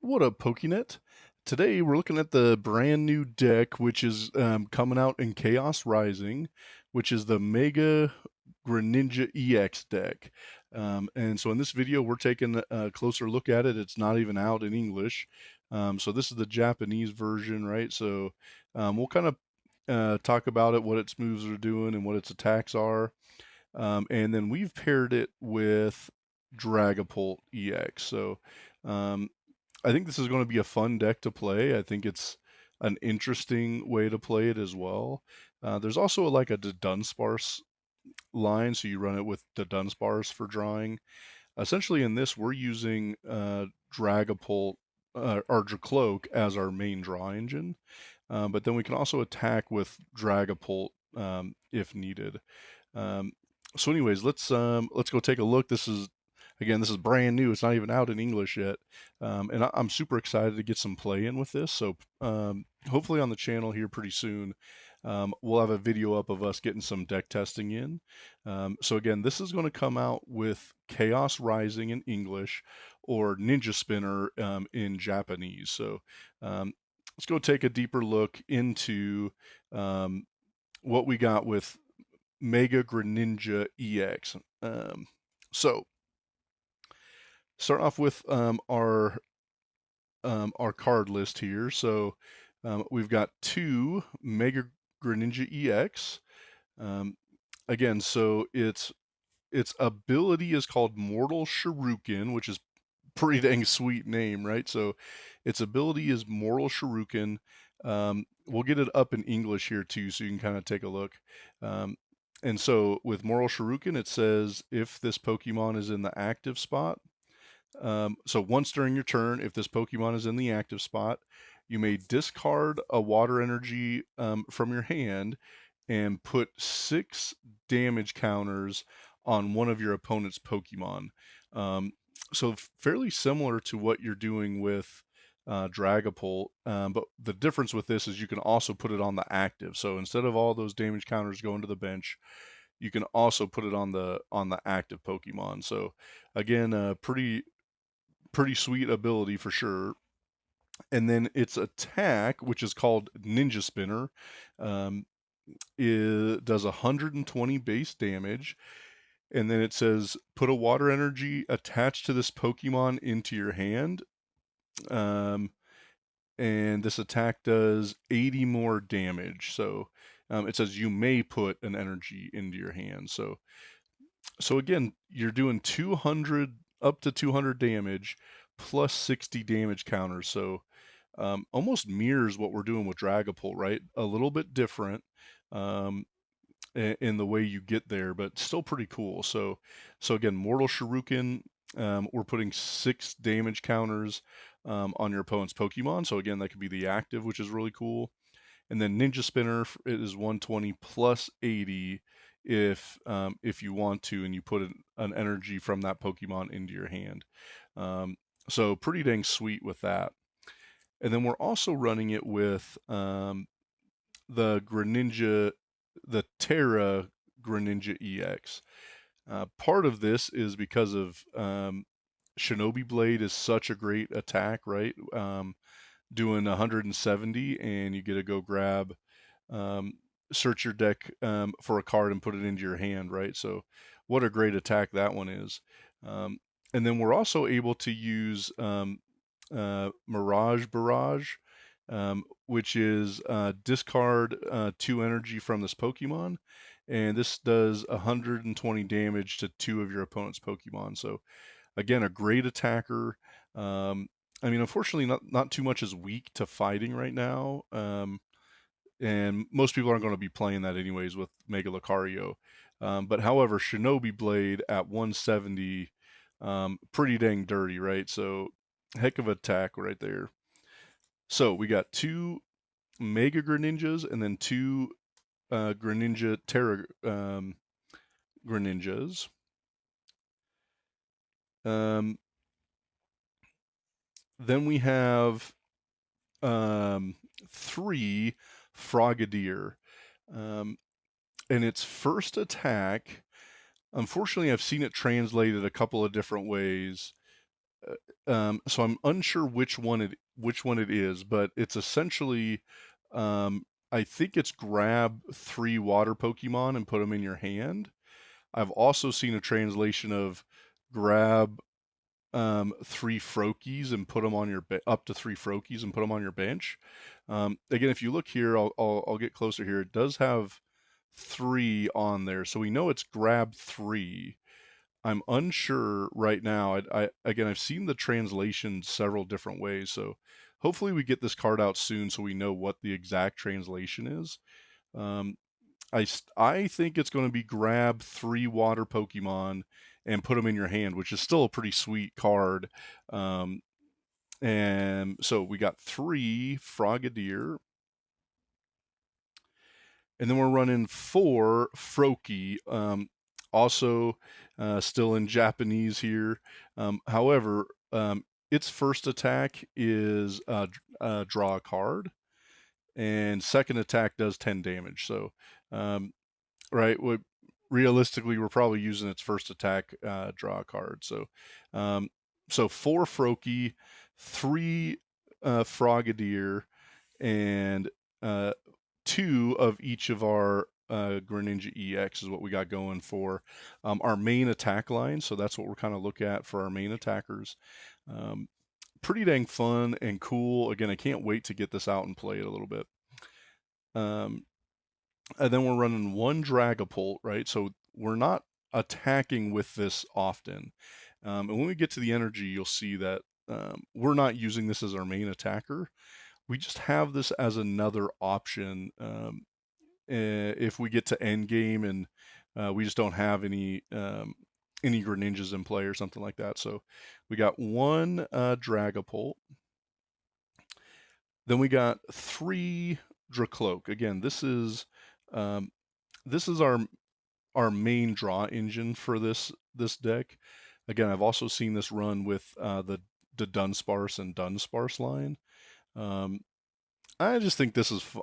What up, PokeNet? Today we're looking at the brand new deck, which is coming out in Chaos Rising, which is the Mega Greninja EX deck. And so in this video, we're taking a closer look at it. It's not even out in English. So this is the Japanese version, right? So we'll kind of talk about it, what its moves are doing, and what its attacks are. And then we've paired it with Dragapult EX. So um, I think this is going to be a fun deck to play. I think it's an interesting way to play it as well. There's also like a Dunsparce line, so you run it with the Dunsparce for drawing. Essentially, in this, we're using Dragapult or Dracloak as our main draw engine, but then we can also attack with Dragapult if needed. Um, so, anyways, let's go take a look. This is brand new. It's not even out in English yet, and I'm super excited to get some play in with this. So, hopefully on the channel here pretty soon, we'll have a video up of us getting some deck testing in. So again, this is going to come out with Chaos Rising in English or Ninja Spinner in Japanese. So let's go take a deeper look into um, what we got with Mega Greninja EX. So start off with our card list here. So we've got two Mega Greninja EX. Um, again, so its ability is called Mortal Shuriken, which is pretty dang sweet name, right? So its ability is Mortal Shuriken. We'll get it up in English here too, so you can kind of take a look. And so with Mortal Shuriken, it says if this Pokemon is in the active spot, so once during your turn, if this Pokemon is in the active spot, you may discard a water energy from your hand and put 6 damage counters on one of your opponent's Pokemon. Um, so fairly similar to what you're doing with Dragapult, but the difference with this is you can also put it on the active. So instead of all those damage counters going to the bench, you can also put it on the active Pokemon. So again, pretty sweet ability for sure. And then its attack, which is called Ninja Spinner, um, does 120 base damage. And then it says put a water energy attached to this Pokemon into your hand. Um, and this attack does 80 more damage. So it says you may put an energy into your hand. So again, you're doing 200 up to 200 damage plus 60 damage counters. So almost mirrors what we're doing with Dragapult, right? A little bit different in the way you get there, but still pretty cool. So again, Mortal Shuriken, we're putting 6 damage counters on your opponent's Pokemon. So again, that could be the active, which is really cool. And then Ninja Spinner, it is 120 plus 80 if you want to, and you put an energy from that Pokemon into your hand. So pretty dang sweet with that. And then we're also running it with the Greninja, the Terra Greninja EX. Part of this is because of Shinobi Blade is such a great attack, right? Doing 170, and you get to go grab, um, search your deck for a card and put it into your hand, right? So, what a great attack that one is. Um, and then we're also able to use Mirage Barrage, which is discard 2 energy from this Pokemon, and this does 120 damage to 2 of your opponent's Pokemon. So again, a great attacker. Um, I mean, unfortunately, not too much is weak to fighting right now, and most people aren't going to be playing that anyways with Mega Lucario. But however, Shinobi Blade at 170, pretty dang dirty, right? So heck of an attack right there. So we got 2 Mega Greninjas and then 2 Terra Greninjas. Um, then we have 3 Frogadier. Um, and its first attack, unfortunately, I've seen it translated a couple of different ways. so I'm unsure which one it is, but it's essentially, um, I think it's grab 3 water Pokemon and put them in your hand. I've also seen a translation of grab 3 Froakies and put them on your up to 3 Froakies and put them on your bench. Again, if you look here, I'll get closer here. It does have 3 on there, so we know it's grab 3. I'm unsure right now. Again, I've seen the translation several different ways, so hopefully we get this card out soon so we know what the exact translation is. Um, I think it's going to be grab 3 water Pokemon and put them in your hand, which is still a pretty sweet card. And so we got 3 Frogadier, and then we're running 4 Froakie. Also, still in Japanese here. However, its first attack is draw a card, and second attack does 10 damage. So, right, realistically, we're probably using its first attack, draw a card. So, um, so 4 Froakie, 3 Frogadier, and uh, 2 of each of our Greninja EX is what we got going for our main attack line. So that's what we're kind of looking at for our main attackers. Um, Pretty dang fun and cool. Again, I can't wait to get this out and play it a little bit. And then we're running 1 Dragapult, right? So we're not attacking with this often. And when we get to the energy, you'll see that we're not using this as our main attacker. We just have this as another option if we get to end game and we just don't have any Greninjas in play or something like that. So we got 1 Dragapult. Then we got 3 Dracloak. Again, um, this is our main draw engine for this deck. Again, I've also seen this run with the Dunsparce and Dunsparce line. I just think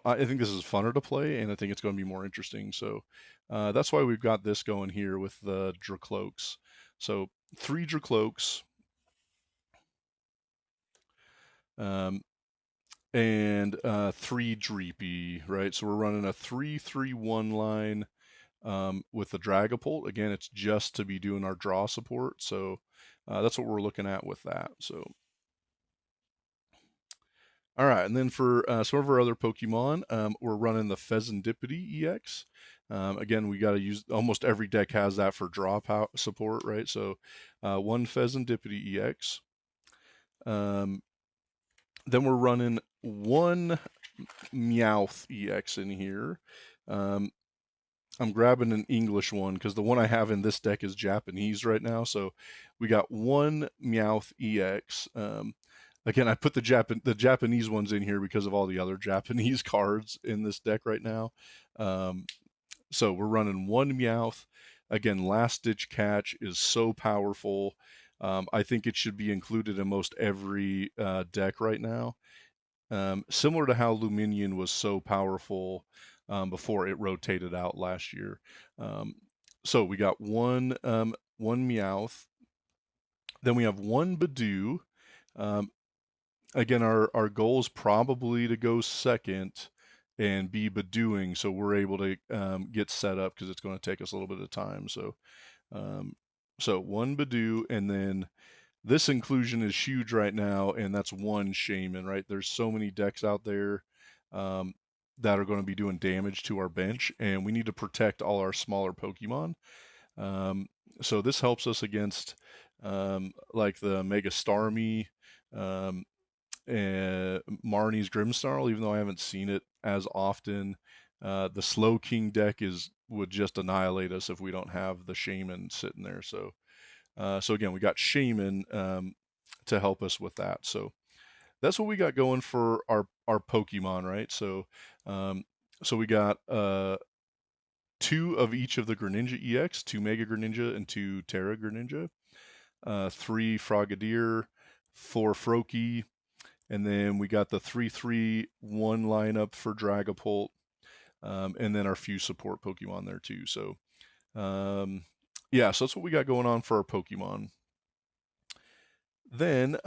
I think this is funner to play, and I think it's going to be more interesting. So that's why we've got this going here with the Dracloaks. So 3 Dracloaks, um, and 3 Dreepy, right? So we're running a 3-3-1 line with the Dragapult. Again, it's just to be doing our draw support. So that's what we're looking at with that. So all right, and then for some of our other Pokemon, we're running the Pheasantipity EX. Again, we got to use almost every deck has that for draw support, right? So 1 Pheasantipity EX. Then we're running 1 Meowth EX in here. I'm grabbing an English one because the one I have in this deck is Japanese right now. So we got 1 Meowth EX. Again, I put the Japanese ones in here because of all the other Japanese cards in this deck right now. So we're running 1 Meowth. Again, Last Ditch Catch is so powerful. I think it should be included in most every deck right now. Similar to how Luminion was so powerful before it rotated out last year. So we got one Meowth. Then we have 1 Badoo. Again, our goal is probably to go second and be Badooing, so we're able to get set up because it's going to take us a little bit of time. So, so 1 Badoo, and then this inclusion is huge right now, and that's 1 Shaman, right? There's so many decks out there that are going to be doing damage to our bench, and we need to protect all our smaller Pokemon. So this helps us against like the Mega Starmie, Marnie's Grimmsnarl, even though I haven't seen it as often. The Slow King deck would just annihilate us if we don't have the Shaman sitting there. So again, we got Shaman to help us with that. So that's what we got going for our Pokemon, right? So we got 2 of each of the Greninja EX, 2 Mega Greninja and 2 Terra Greninja, 3 Frogadier, 4 Froakie, and then we got the 3-3-1 lineup for Dragapult, and then our few support Pokemon there too. So yeah, so that's what we got going on for our Pokemon. Then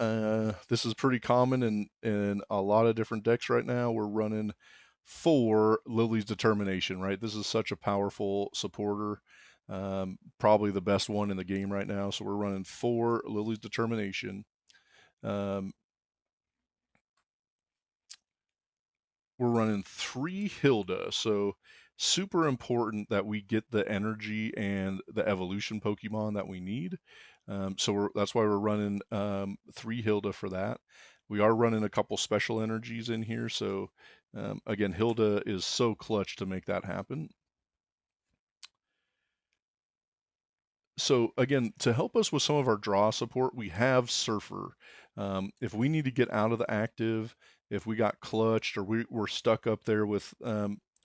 this is pretty common in a lot of different decks right now. We're running 4 Lily's Determination, right? This is such a powerful supporter. Probably the best one in the game right now. So we're running 4 Lily's Determination. Um, we're running 3 Hilda. So super important that we get the energy and the evolution Pokemon that we need. That's why we're running 3 Hilda for that. We are running a couple special energies in here. So again, Hilda is so clutch to make that happen. So again, to help us with some of our draw support, we have Surfer. If we need to get out of the active, if we got clutched or we're stuck up there with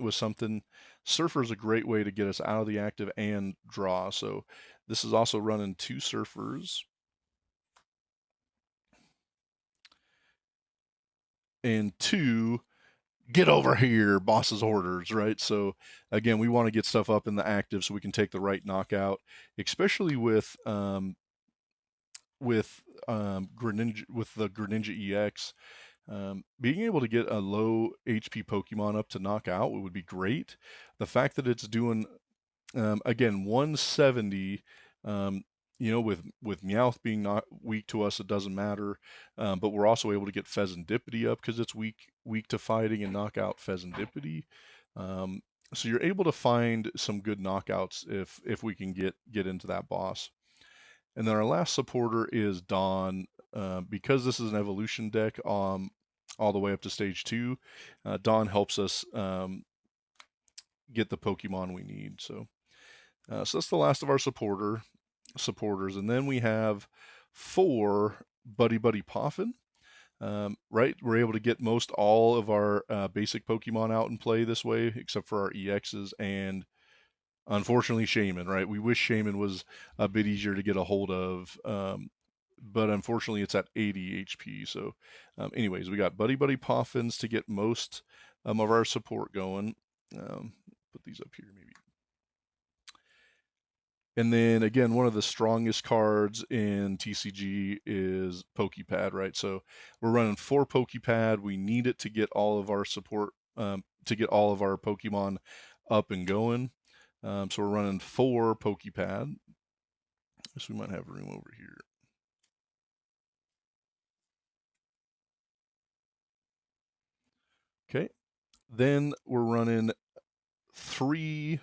something, Surfer is a great way to get us out of the active and draw. So this is also running 2 Surfers and 2 get over here, boss's orders, right? So again, we want to get stuff up in the active so we can take the right knockout, especially with the Greninja EX. Being able to get a low HP Pokemon up to knock out would be great. The fact that it's doing again 170, um, with Meowth being not weak to us, it doesn't matter. But we're also able to get Pheasantipity up because it's weak to fighting and knock out Pheasantipity. Um, so you're able to find some good knockouts if we can get into that boss. And then our last supporter is Dawn. Because this is an evolution deck all the way up to stage 2, Dawn helps us get the Pokemon we need. So that's the last of our supporters. And then we have 4 Buddy Buddy Poffin. Right, we're able to get most all of our basic Pokemon out and play this way, except for our EXs and unfortunately Shaman, right? We wish Shaman was a bit easier to get a hold of, but unfortunately it's at 80 HP. So, anyways, we got Buddy Buddy Poffins to get most of our support going. Put these up here maybe. And then again, one of the strongest cards in TCG is Pokepad, right? So we're running 4 Pokepad. We need it to get all of our support, to get all of our Pokemon up and going. So we're running 4 Pokepad. Guess we might have room over here. Okay. Then we're running 3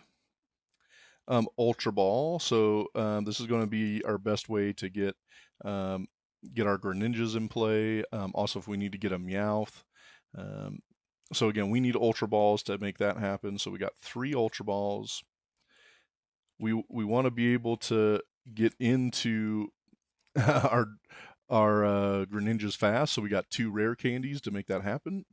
Ultra Ball. So this is going to be our best way to get our Greninjas in play. Also, if we need to get a Meowth. So again, we need Ultra Balls to make that happen. So we got 3 Ultra Balls. We want to be able to get into our Greninjas fast. So we got 2 rare candies to make that happen.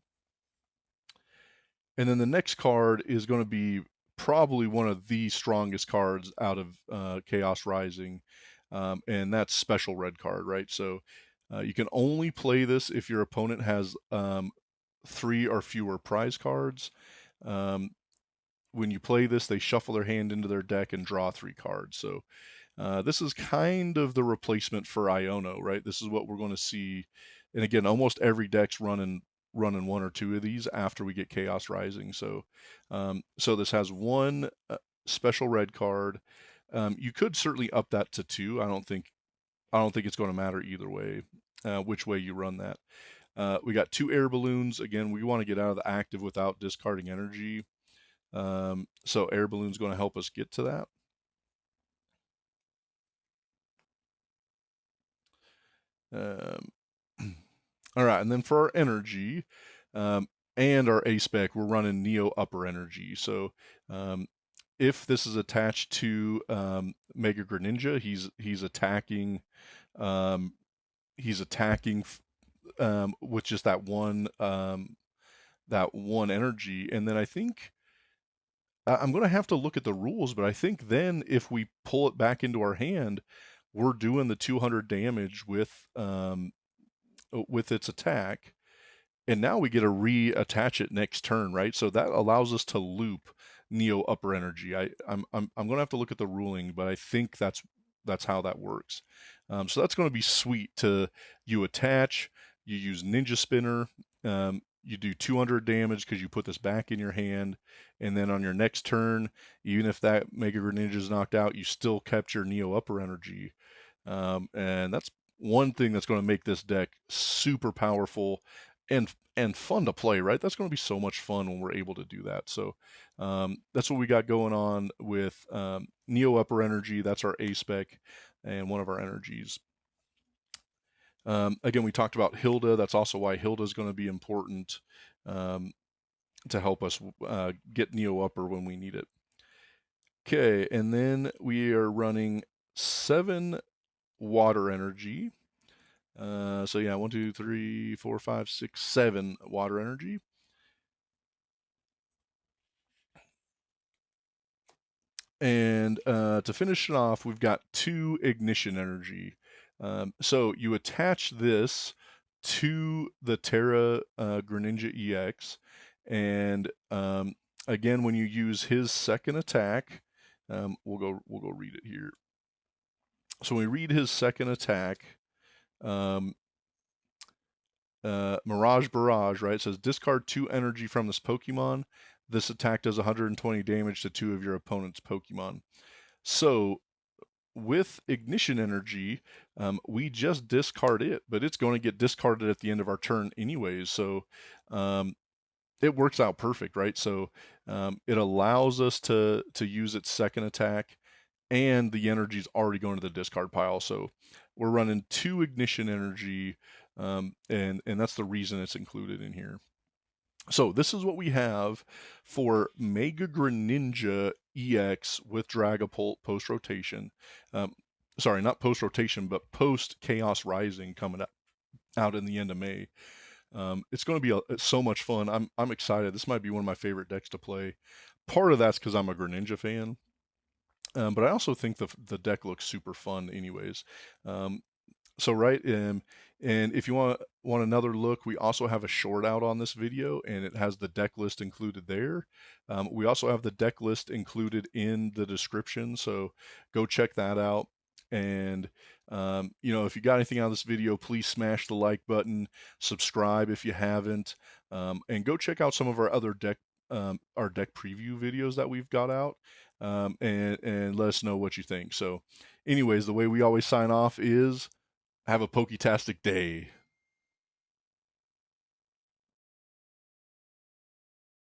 And then the next card is going to be probably one of the strongest cards out of Chaos Rising, and that's Special Red card, right? So you can only play this if your opponent has 3 or fewer prize cards. When you play this, they shuffle their hand into their deck and draw 3 cards. So this is kind of the replacement for Iono, right? This is what we're going to see. And again, almost every deck's running 1 or 2 of these after we get Chaos Rising. So this has 1 special red card. You could certainly up that to 2. I don't think it's going to matter either way, which way you run that. We got 2 air balloons. Again, we want to get out of the active without discarding energy. So air balloon's going to help us get to that. All right, and then for our energy and our A spec, we're running Neo Upper Energy. So if this is attached to Mega Greninja, he's attacking with just that one energy, and then I think I'm going to have to look at the rules, but I think then if we pull it back into our hand, we're doing the 200 damage with its attack, and now we get to reattach it next turn, right? So that allows us to loop Neo Upper Energy. I'm going to have to look at the ruling, but I think that's how that works. So that's going to be sweet. You attach, you use Ninja Spinner, you do 200 damage because you put this back in your hand, and then on your next turn, even if that Mega Greninja is knocked out, you still kept your Neo Upper Energy, and that's one thing that's going to make this deck super powerful and fun to play, right? That's going to be so much fun when we're able to do that. So that's what we got going on with Neo Upper Energy. That's our A spec and one of our energies. Again, we talked about Hilda. That's also why Hilda is going to be important to help us get Neo Upper when we need it. Okay, and then we are running 7 water energy. So yeah, 1, 2, 3, 4, 5, 6, 7 water energy. And to finish it off, we've got 2 ignition energy. So you attach this to the Terra Greninja EX, and again, when you use his second attack, we'll go read it here. So when we read his second attack, Mirage Barrage, right? It says discard 2 energy from this Pokemon. This attack does 120 damage to 2 of your opponent's Pokemon. So with Ignition Energy, we just discard it, but it's going to get discarded at the end of our turn anyways. So it works out perfect, right? So it allows us to use its second attack, and the energy is already going to the discard pile. So we're running 2 Ignition Energy, and that's the reason it's included in here. So this is what we have for Mega Greninja EX with Dragapult post-rotation. Sorry, not post-rotation, but post-Chaos Rising coming out in the end of May. It's going to be so much fun. I'm excited. This might be one of my favorite decks to play. Part of that's because I'm a Greninja fan, but I also think the deck looks super fun anyways. So right, and if you want another look, we also have a short out on this video, and it has the deck list included there. We also have the deck list included in the description, so go check that out. And if you got anything out of this video, please smash the like button, subscribe if you haven't, and go check out some of our other deck preview videos that we've got out, and let us know what you think. So anyways, the way we always sign off is have a Poketastic day.